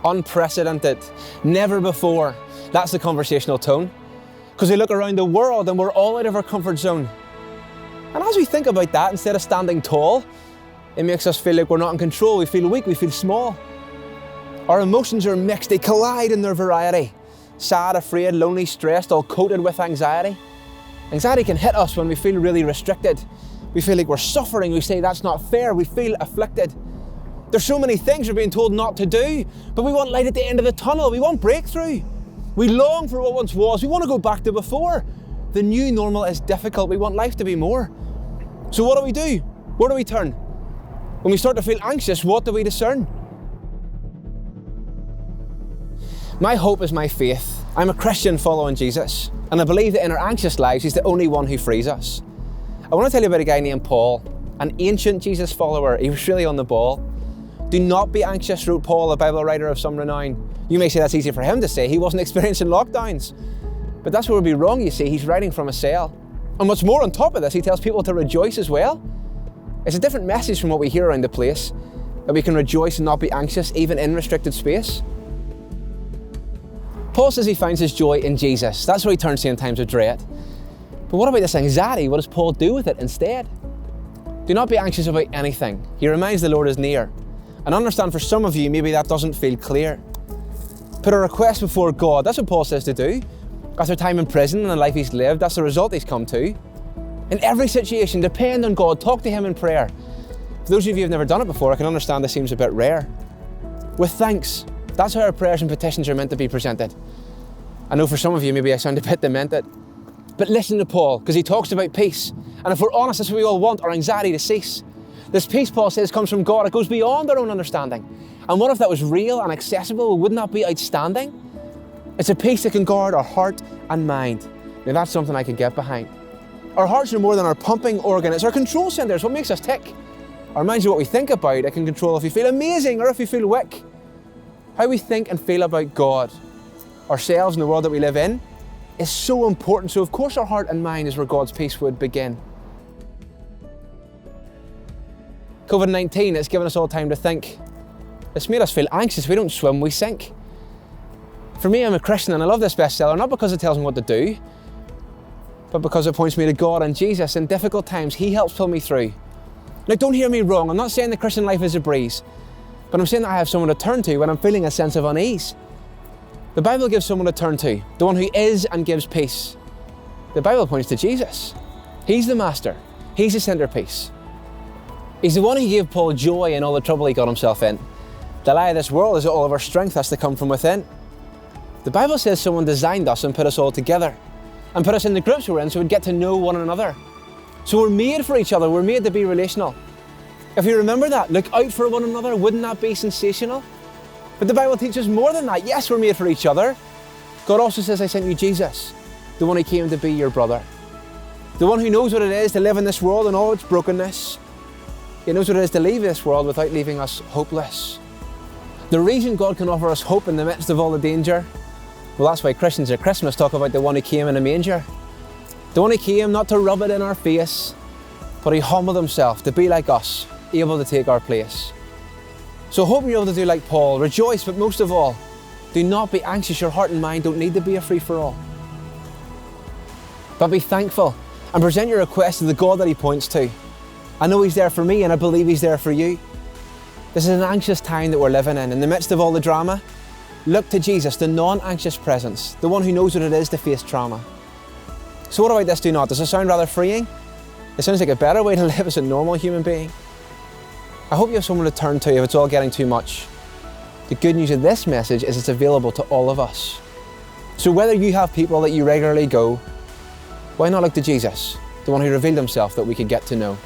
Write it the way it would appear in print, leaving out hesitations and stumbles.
unprecedented, never before. That's the conversational tone. Because we look around the world and we're all out of our comfort zone. And as we think about that, instead of standing tall, it makes us feel like we're not in control. We feel weak, we feel small. Our emotions are mixed, they collide in their variety. Sad, afraid, lonely, stressed, all coated with anxiety. Anxiety can hit us when we feel really restricted. We feel like we're suffering, we say that's not fair, we feel afflicted. There's so many things we're being told not to do, but we want light at the end of the tunnel, we want breakthrough. We long for what once was, we want to go back to before. The new normal is difficult, we want life to be more. So what do? Where do we turn? When we start to feel anxious, what do we discern? My hope is my faith. I'm a Christian following Jesus, and I believe that in our anxious lives, He's the only one who frees us. I want to tell you about a guy named Paul, an ancient Jesus follower. He was really on the ball. Do not be anxious, wrote Paul, a Bible writer of some renown. You may say that's easy for him to say. He wasn't experiencing lockdowns. But that's where we'd be wrong, you see. He's writing from a cell. And what's more, on top of this, he tells people to rejoice as well. It's a different message from what we hear around the place, that we can rejoice and not be anxious, even in restricted space. Paul says he finds his joy in Jesus. That's where he turns to in times of dread. But what about this anxiety? What does Paul do with it instead? Do not be anxious about anything. He reminds the Lord is near. And understand for some of you, maybe that doesn't feel clear. Put a request before God. That's what Paul says to do. After time in prison and the life he's lived, that's the result he's come to. In every situation, depend on God. Talk to Him in prayer. For those of you who have never done it before, I can understand this seems a bit rare. With thanks. That's how our prayers and petitions are meant to be presented. I know for some of you, maybe I sound a bit demented. But listen to Paul, because he talks about peace. And if we're honest, that's what we all want, our anxiety to cease. This peace, Paul says, comes from God. It goes beyond our own understanding. And what if that was real and accessible? Wouldn't that be outstanding? It's a peace that can guard our heart and mind. Now that's something I could get behind. Our hearts are more than our pumping organ. It's our control centre. It's what makes us tick. Our minds are what we think about. It can control if we feel amazing or if we feel weak. How we think and feel about God, ourselves and the world that we live in, is so important. So of course our heart and mind is where God's peace would begin. COVID-19 has given us all time to think. It's made us feel anxious. We don't swim, we sink. For me, I'm a Christian and I love this bestseller, not because it tells me what to do, but because it points me to God and Jesus. In difficult times, He helps pull me through. Now don't hear me wrong, I'm not saying the Christian life is a breeze, but I'm saying that I have someone to turn to when I'm feeling a sense of unease. The Bible gives someone to turn to, the one who is and gives peace. The Bible points to Jesus. He's the master. He's the centerpiece. He's the one who gave Paul joy in all the trouble he got himself in. The lie of this world is that all of our strength has to come from within. The Bible says someone designed us and put us all together and put us in the groups we're in so we'd get to know one another. So we're made for each other. We're made to be relational. If you remember that, look out for one another. Wouldn't that be sensational? But the Bible teaches more than that. Yes, we're made for each other. God also says, I sent you Jesus, the one who came to be your brother. The one who knows what it is to live in this world and all its brokenness. He knows what it is to leave this world without leaving us hopeless. The reason God can offer us hope in the midst of all the danger, well, that's why Christians at Christmas talk about the one who came in a manger. The one who came not to rub it in our face, but He humbled Himself to be like us, able to take our place. So I hope you're able to do like Paul, rejoice, but most of all, do not be anxious. Your heart and mind don't need to be a free-for-all. But be thankful and present your request to the God that He points to. I know He's there for me and I believe He's there for you. This is an anxious time that we're living in. In the midst of all the drama, look to Jesus, the non-anxious presence, the one who knows what it is to face trauma. So what about this do not? Does it sound rather freeing? It sounds like a better way to live as a normal human being. I hope you have someone to turn to if it's all getting too much. The good news of this message is it's available to all of us. So whether you have people that you regularly go, why not look to Jesus, the one who revealed Himself that we could get to know?